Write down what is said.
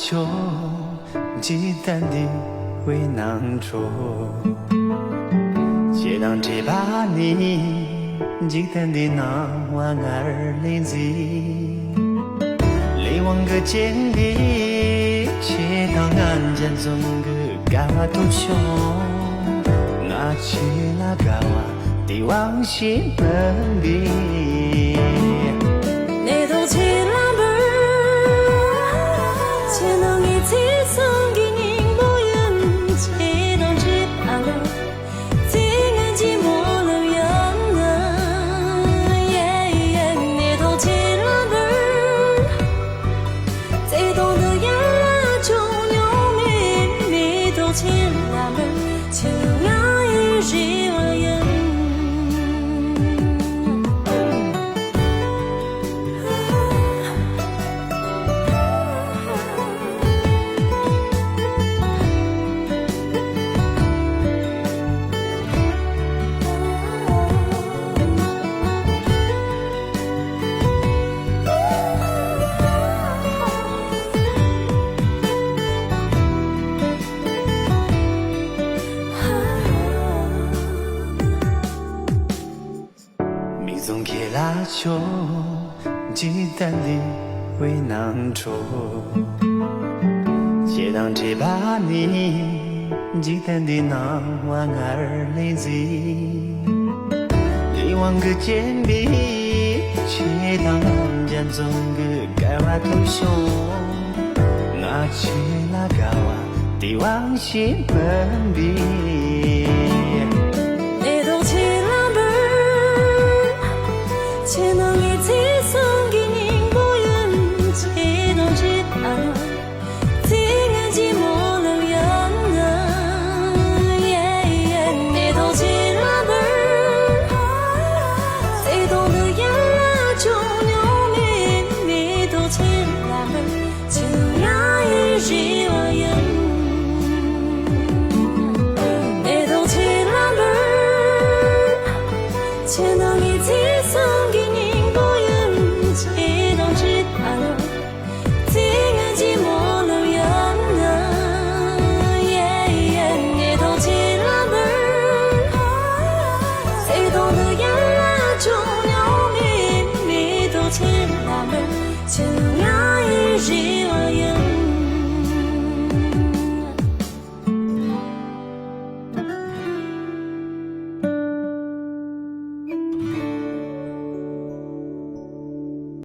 秋，鸡蛋的回囊中。街当这把你，鸡蛋的那晚儿里子，里往个间里，街当俺家中个嘎瓦头穷，那起啦嘎瓦的往西门里。你都起啦门，只能一起送给你不愿起当只阿了，今晚寂寞了人啊，你都起啦门，最懂得眼泪就有你都起啦门，就爱一了人。总给拉球，鸡蛋的回囊中。街当这把你，鸡蛋的那晚儿里子，里往个间里，街当俺家中个盖瓦头熊，那起啦嘎瓦的往西门里。你都起啦门，只能一起送给你不愿起当只阿了，今晚寂寞了人啊，你都起啦门，最懂得眼泪就有你都起啦门，就爱一了人。你都起啦门，只能一起送给你不愿起当只阿了，今晚寂寞了人啊，你都起啦门，最懂得眼泪就有你都起啦门，就爱一